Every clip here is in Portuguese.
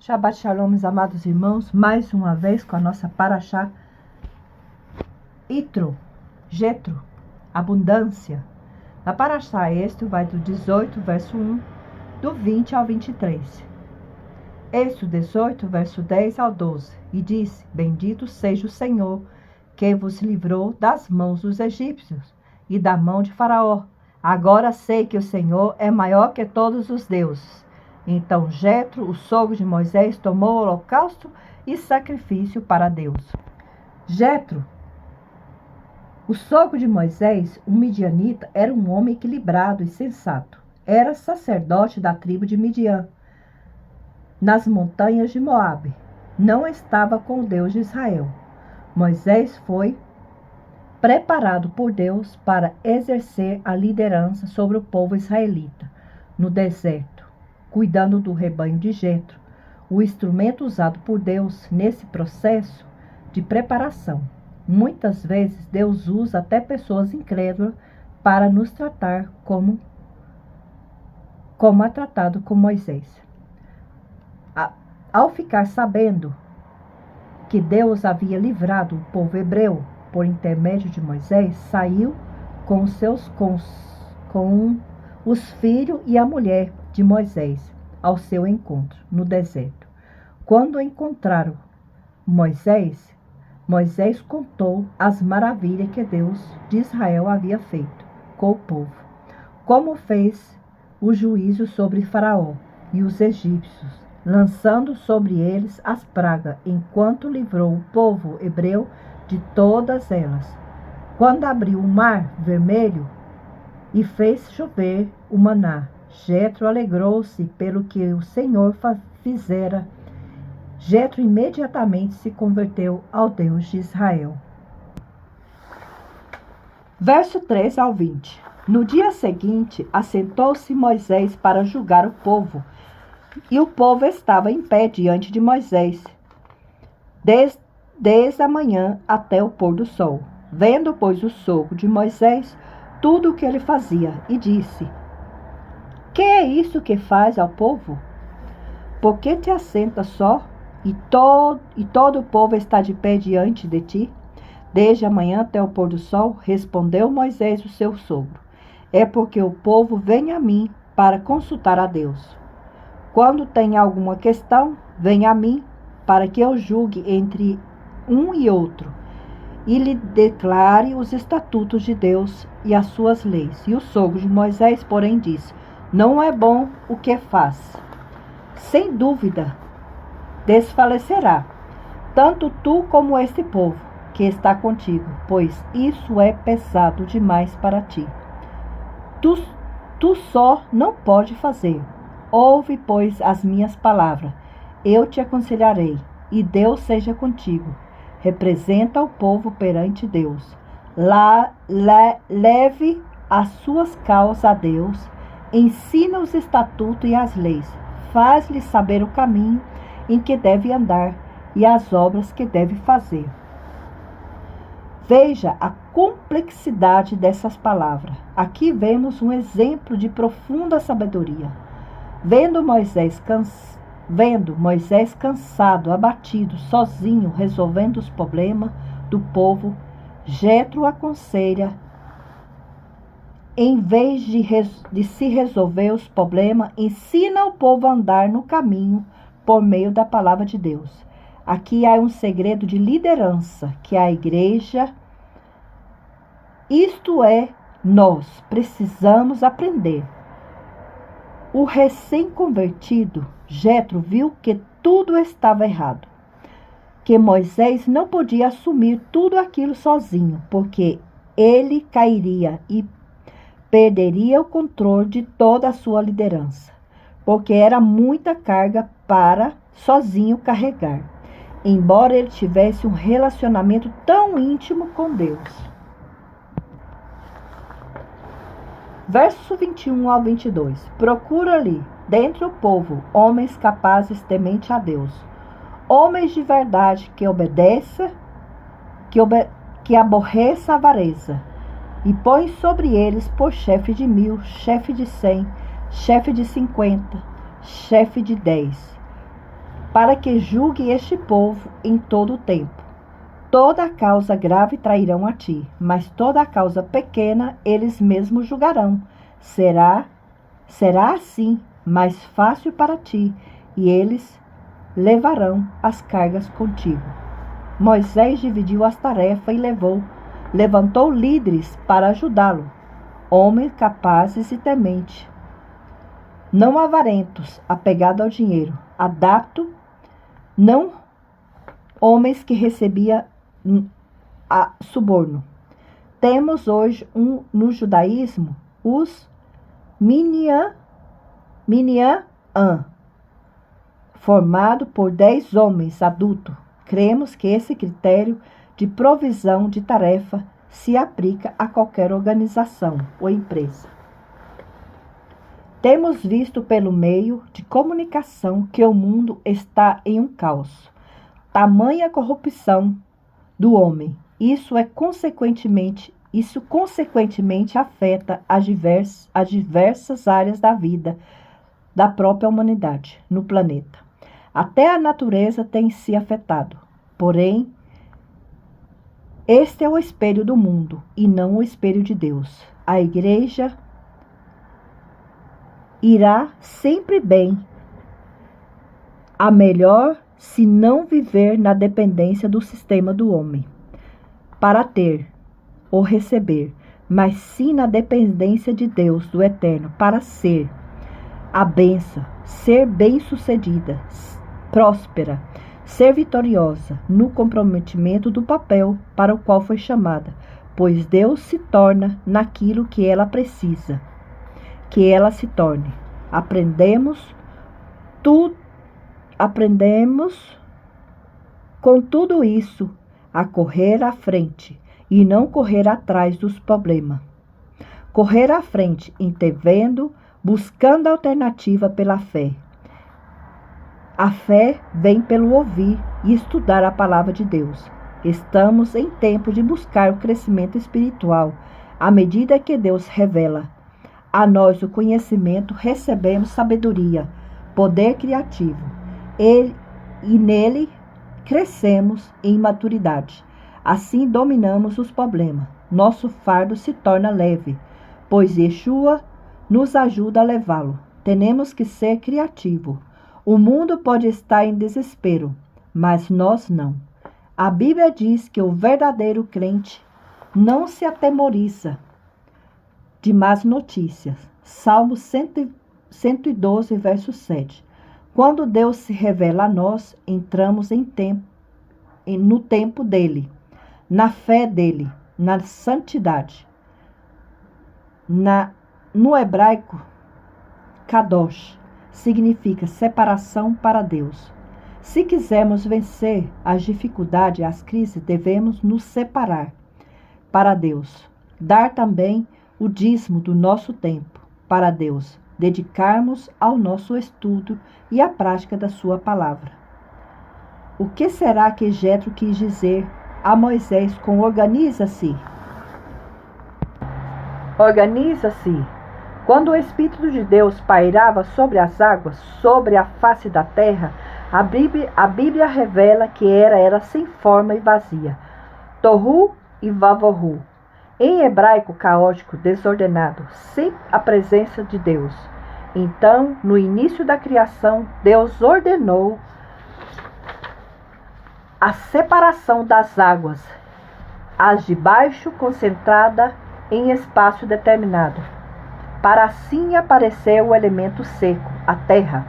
Shabbat Shalom, meus amados irmãos, mais uma vez com a nossa Parashá Yitro, Jetro, abundância. Na Parashá Êxodo vai do 18, verso 1, do 20 ao 23. Êxodo 18, verso 10 ao 12, e disse: Bendito seja o Senhor, que vos livrou das mãos dos egípcios e da mão de Faraó. Agora sei que o Senhor é maior que todos os deuses. Então Jetro, o sogro de Moisés, tomou holocausto e sacrifício para Deus. Jetro, o sogro de Moisés, um midianita, era um homem equilibrado e sensato. Era sacerdote da tribo de Midian, nas montanhas de Moabe. Não estava com o Deus de Israel. Moisés foi preparado por Deus para exercer a liderança sobre o povo israelita no deserto, cuidando do rebanho de Jetro, o instrumento usado por Deus nesse processo de preparação. Muitas vezes Deus usa até pessoas incrédulas para nos tratar como é tratado com Moisés. Ao ficar sabendo que Deus havia livrado o povo hebreu por intermédio de Moisés, saiu com os filhos e a mulher de Moisés ao seu encontro no deserto. Quando encontraram Moisés contou as maravilhas que Deus de Israel havia feito com o povo, como fez o juízo sobre Faraó e os egípcios, lançando sobre eles as pragas, enquanto livrou o povo hebreu de todas elas. Quando abriu o mar vermelho e fez chover o maná, Jetro alegrou-se pelo que o Senhor fizera. Jetro imediatamente se converteu ao Deus de Israel. Verso 3 ao 20. No dia seguinte, assentou-se Moisés para julgar o povo, e o povo estava em pé diante de Moisés, desde a manhã até o pôr do sol. Vendo, pois, o sogro de Moisés tudo o que ele fazia, e disse: Que é isso que faz ao povo? Por que te assenta só, e todo o povo está de pé diante de ti? Desde a manhã até o pôr do sol, respondeu Moisés, o seu sogro: É porque o povo vem a mim para consultar a Deus. Quando tem alguma questão, vem a mim para que eu julgue entre um e outro, e lhe declare os estatutos de Deus e as suas leis. E o sogro de Moisés, porém, disse: Não é bom o que faz. Sem dúvida, desfalecerá, tanto tu como este povo que está contigo, pois isso é pesado demais para ti. Tu só não pode fazer. Ouve, pois, as minhas palavras. Eu te aconselharei, e Deus seja contigo. Representa o povo perante Deus. Leve as suas causas a Deus. Ensina os estatutos e as leis. Faz-lhe saber o caminho em que deve andar e as obras que deve fazer. Veja a complexidade dessas palavras. Aqui vemos um exemplo de profunda sabedoria. Vendo Moisés cansado, abatido, sozinho, resolvendo os problemas do povo, Jetro aconselha: em vez de se resolver os problemas, ensina o povo a andar no caminho por meio da palavra de Deus. Aqui há um segredo de liderança que a igreja, isto é, nós precisamos aprender. O recém-convertido Jetro viu que tudo estava errado, que Moisés não podia assumir tudo aquilo sozinho, porque ele cairia e perderia o controle de toda a sua liderança, porque era muita carga para sozinho carregar, embora ele tivesse um relacionamento tão íntimo com Deus. Verso 21 ao 22. Procura-lhe, dentre o povo, homens capazes temente a Deus, homens de verdade que obedeça, que aborreça a avareza, e põe sobre eles por chefe de 1000, chefe de 100, chefe de 50, chefe de 10. para que julgue este povo em todo o tempo. Toda causa grave trairão a ti, mas toda causa pequena eles mesmos julgarão. Será assim mais fácil para ti, e eles levarão as cargas contigo. Moisés dividiu as tarefas e levantou líderes para ajudá-lo, homens capazes e tementes, não avarentos, apegados ao dinheiro, adapto, não homens que recebiam suborno. Temos hoje no judaísmo os Minyan, formado por 10 homens adultos. Cremos que esse critério de provisão de tarefa se aplica a qualquer organização ou empresa. Temos visto pelo meio de comunicação que o mundo está em um caos. Tamanha corrupção do homem. Isso consequentemente afeta as diversas áreas da vida da própria humanidade no planeta. Até a natureza tem se afetado. Porém, este é o espelho do mundo e não o espelho de Deus. A igreja irá sempre bem a melhor se não viver na dependência do sistema do homem para ter ou receber, mas sim na dependência de Deus, do Eterno, para ser a bênção, ser bem-sucedida, próspera, ser vitoriosa no comprometimento do papel para o qual foi chamada, pois Deus se torna naquilo que ela precisa, que ela se torne. Aprendemos com tudo isso a correr à frente e não correr atrás dos problemas. Correr à frente, intervendo, buscando alternativa pela fé. A fé vem pelo ouvir e estudar a palavra de Deus. Estamos em tempo de buscar o crescimento espiritual. À medida que Deus revela a nós o conhecimento, recebemos sabedoria, poder criativo. E nele crescemos em maturidade. Assim dominamos os problemas. Nosso fardo se torna leve, pois Yeshua nos ajuda a levá-lo. Temos que ser criativos. O mundo pode estar em desespero, mas nós não. A Bíblia diz que o verdadeiro crente não se atemoriza de más notícias. Salmo 112, verso 7. Quando Deus se revela a nós, entramos no tempo dele, na fé dele, na santidade. No hebraico, Kadosh significa separação para Deus. Se quisermos vencer as dificuldades e as crises, devemos nos separar para Deus. Dar também o dízimo do nosso tempo para Deus. Dedicarmos ao nosso estudo e à prática da sua palavra. O que será que Jetro quis dizer a Moisés com organiza-se? Organiza-se. Quando o Espírito de Deus pairava sobre as águas, sobre a face da terra, a Bíblia revela que era sem forma e vazia. Tohu e Vavohu. Em hebraico caótico, desordenado, sem a presença de Deus. Então, no início da criação, Deus ordenou a separação das águas, as de baixo concentrada em espaço determinado, para assim aparecer o elemento seco, a terra.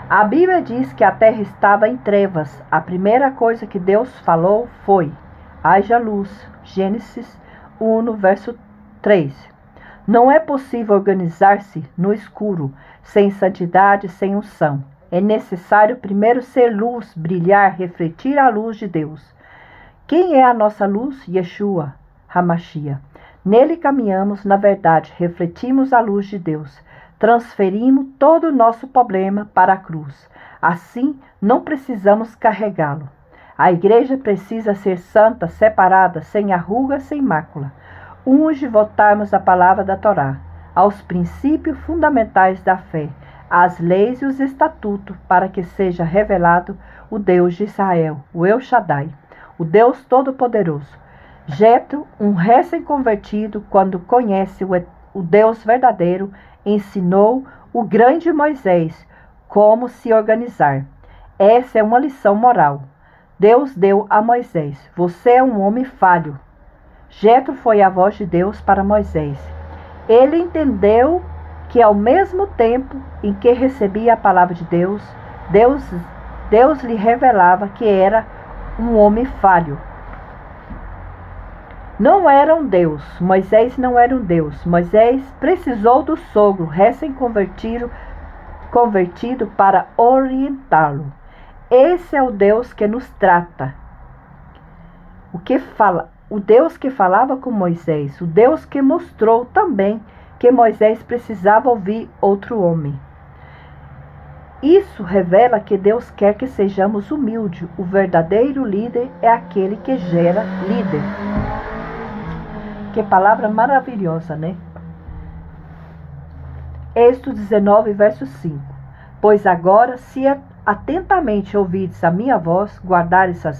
A Bíblia diz que a terra estava em trevas. A primeira coisa que Deus falou foi: haja luz. Gênesis 1, verso 3. Não é possível organizar-se no escuro, sem santidade, sem unção. É necessário primeiro ser luz, brilhar, refletir a luz de Deus. Quem é a nossa luz? Yeshua HaMashiach. Nele caminhamos na verdade, refletimos a luz de Deus. Transferimos todo o nosso problema para a cruz. Assim, não precisamos carregá-lo. A igreja precisa ser santa, separada, sem arruga, sem mácula. Unge voltarmos à palavra da Torá, aos princípios fundamentais da fé, as leis e os estatutos, para que seja revelado o Deus de Israel, o El Shaddai, o Deus Todo-Poderoso. Jetro, um recém-convertido, quando conhece o Deus verdadeiro, ensinou o grande Moisés como se organizar. Essa é uma lição moral. Deus deu a Moisés: você é um homem falho. Jetro foi a voz de Deus para Moisés. Ele entendeu que ao mesmo tempo em que recebia a palavra de Deus, Deus lhe revelava que era um homem falho. Não era um Deus, Moisés não era um Deus. Moisés precisou do sogro recém-convertido para orientá-lo. Esse é o Deus que nos trata. O Deus que falava com Moisés, o Deus que mostrou também que Moisés precisava ouvir outro homem. Isso revela que Deus quer que sejamos humildes. O verdadeiro líder é aquele que gera líder. Que palavra maravilhosa, né? Êxodo 19, verso 5. Pois agora, se atentamente ouvides a minha voz, guardares a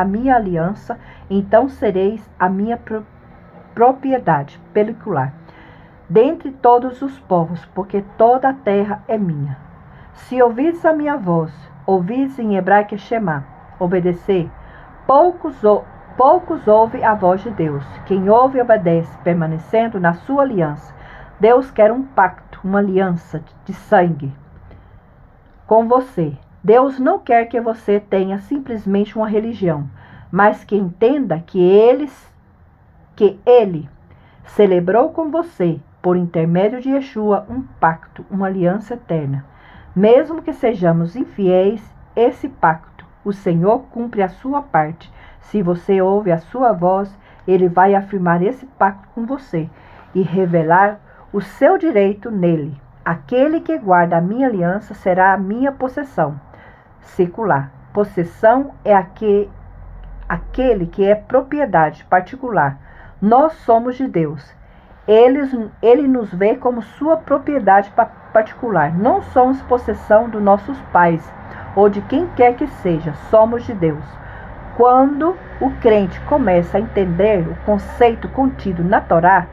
minha aliança, então sereis a minha propriedade peculiar dentre todos os povos, porque toda a terra é minha. Se ouvides a minha voz, ouvides em hebraico Shema, obedecer, poucos ouvem a voz de Deus. Quem ouve e obedece, permanecendo na sua aliança. Deus quer um pacto, uma aliança de sangue com você. Deus não quer que você tenha simplesmente uma religião, mas que entenda que Ele celebrou com você, por intermédio de Yeshua, um pacto, uma aliança eterna. Mesmo que sejamos infiéis, esse pacto, o Senhor cumpre a sua parte. Se você ouve a sua voz, Ele vai afirmar esse pacto com você e revelar o seu direito nele. Aquele que guarda a minha aliança será a minha possessão secular. Possessão é aquele que é propriedade particular. Nós somos de Deus. Ele nos vê como sua propriedade particular. Não somos possessão dos nossos pais ou de quem quer que seja. Somos de Deus. Quando o crente começa a entender o conceito contido na Torá,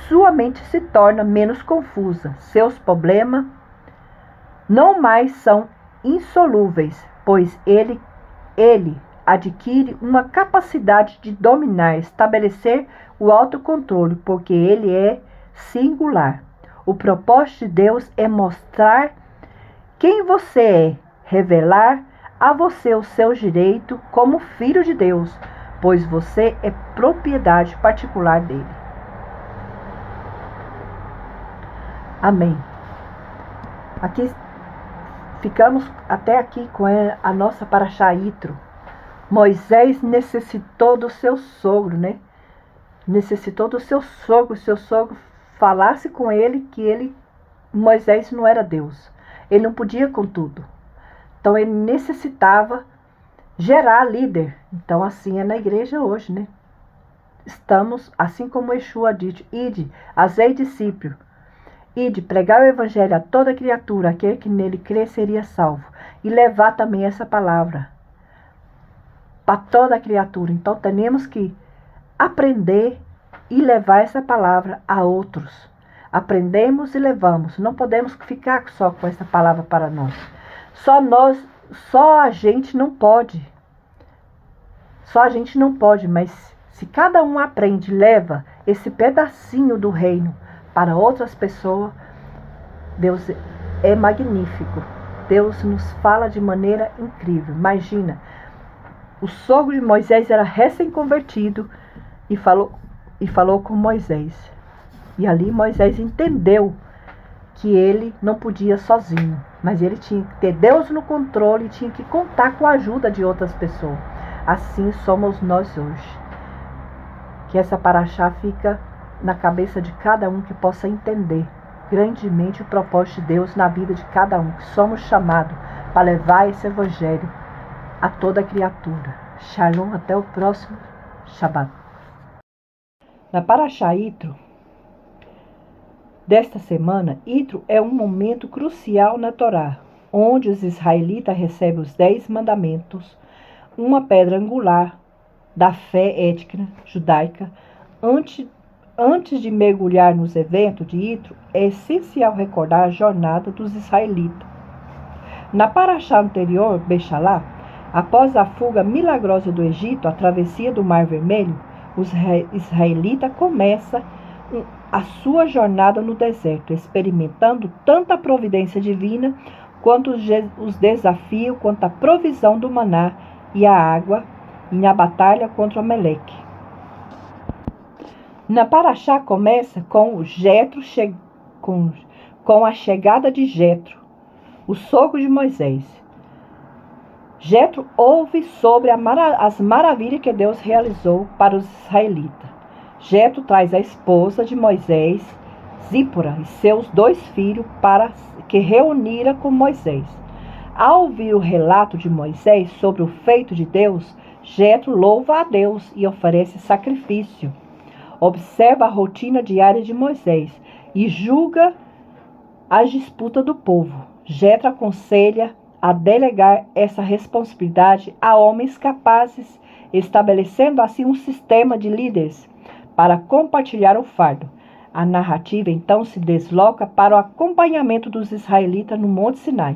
sua mente se torna menos confusa. Seus problemas não mais são insolúveis, pois ele adquire uma capacidade de dominar, estabelecer o autocontrole, porque ele é singular. O propósito de Deus é mostrar quem você é, revelar a você o seu direito como filho de Deus, pois você é propriedade particular dele. Amém. Ficamos até aqui com a nossa Parashá Yitro. Moisés necessitou do seu sogro, né? Necessitou do seu sogro falasse com ele que Moisés não era Deus. Ele não podia com tudo. Então ele necessitava gerar líder. Então assim é na igreja hoje, né? Estamos, assim como Yeshua disse, ide, fazei discípulo. Ide, pregar o evangelho a toda criatura, aquele que nele crê seria salvo. E levar também essa palavra para toda criatura. Então temos que aprender e levar essa palavra a outros. Aprendemos e levamos. Não podemos ficar só com essa palavra para nós. Só a gente não pode. Só a gente não pode, mas se cada um aprende, leva esse pedacinho do reino para outras pessoas, Deus é magnífico. Deus nos fala de maneira incrível. Imagina, o sogro de Moisés era recém-convertido e falou com Moisés. E ali Moisés entendeu que ele não podia sozinho, mas ele tinha que ter Deus no controle e tinha que contar com a ajuda de outras pessoas. Assim somos nós hoje. Que essa paraxá fica na cabeça de cada um, que possa entender grandemente o propósito de Deus na vida de cada um, que somos chamados para levar esse evangelho a toda criatura. Shalom, até o próximo Shabbat. Na Parashá Yitro, desta semana, Yitro é um momento crucial na Torá, onde os israelitas recebem os 10 mandamentos, uma pedra angular da fé étnica judaica. Antes de mergulhar nos eventos de Yitro, é essencial recordar a jornada dos israelitas. Na paraxá anterior, Bechalá, após a fuga milagrosa do Egito, a travessia do Mar Vermelho, os israelitas começam a sua jornada no deserto, experimentando tanto a providência divina, quanto os desafios, quanto a provisão do maná e a água, e na batalha contra Amaleque. Na paraxá começa com a chegada de Jetro, o sogro de Moisés. Jetro ouve sobre as maravilhas que Deus realizou para os israelitas. Jetro traz a esposa de Moisés, Zípora, e seus 2 filhos para que reunira com Moisés. Ao ouvir o relato de Moisés sobre o feito de Deus, Jetro louva a Deus e oferece sacrifício. Observa a rotina diária de Moisés e julga as disputas do povo. Jetro aconselha a delegar essa responsabilidade a homens capazes, estabelecendo assim um sistema de líderes para compartilhar o fardo. A narrativa então se desloca para o acompanhamento dos israelitas no Monte Sinai.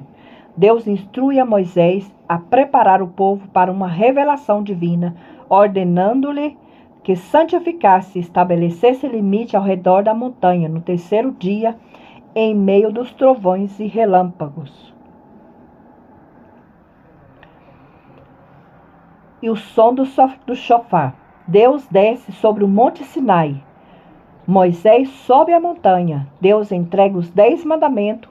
Deus instrui a Moisés a preparar o povo para uma revelação divina, ordenando-lhe que santificasse e estabelecesse limite ao redor da montanha no 3º dia, em meio dos trovões e relâmpagos. E o som do shofar. Deus desce sobre o Monte Sinai. Moisés sobe a montanha. Deus entrega os 10 mandamentos,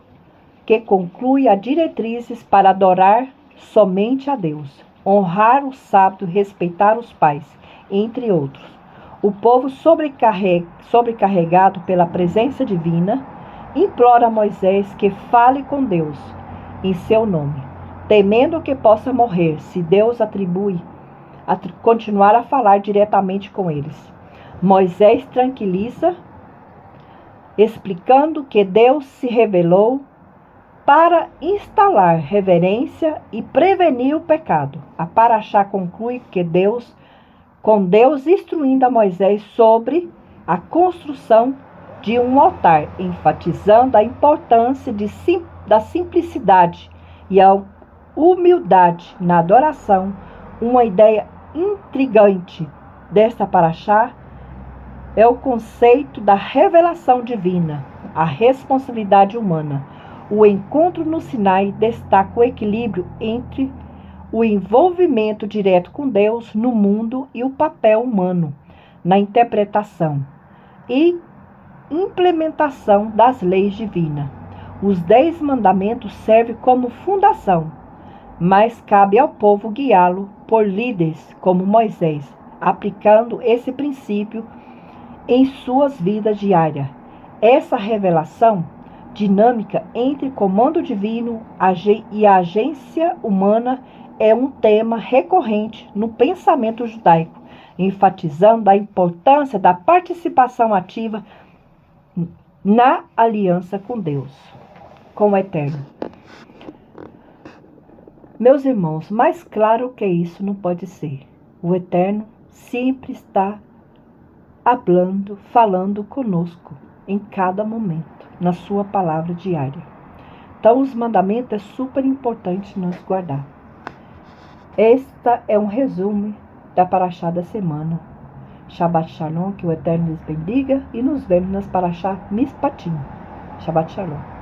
que conclui as diretrizes para adorar somente a Deus, honrar o sábado, respeitar os pais, entre outros. O povo, sobrecarregado pela presença divina, implora a Moisés que fale com Deus em seu nome, temendo que possa morrer se Deus continuar a falar diretamente com eles. Moisés tranquiliza, explicando que Deus se revelou para instalar reverência e prevenir o pecado. A paraxá conclui com Deus instruindo a Moisés sobre a construção de um altar, enfatizando a importância da simplicidade e a humildade na adoração. Uma ideia intrigante desta paraxá é o conceito da revelação divina, a responsabilidade humana. O encontro no Sinai destaca o equilíbrio entre o envolvimento direto com Deus no mundo e o papel humano na interpretação e implementação das leis divinas. Os 10 mandamentos servem como fundação, mas cabe ao povo guiá-lo por líderes como Moisés, aplicando esse princípio em suas vidas diárias. Essa revelação dinâmica entre comando divino e a agência humana é um tema recorrente no pensamento judaico, enfatizando a importância da participação ativa na aliança com Deus, com o Eterno. Meus irmãos, mais claro que isso não pode ser. O Eterno sempre está falando conosco em cada momento, na sua palavra diária. Então, os mandamentos é super importante nós guardar. Esta é um resumo da paraxá da semana. Shabbat Shalom, que o Eterno nos bendiga, e nos vemos nas paraxá Mishpatim. Shabbat Shalom.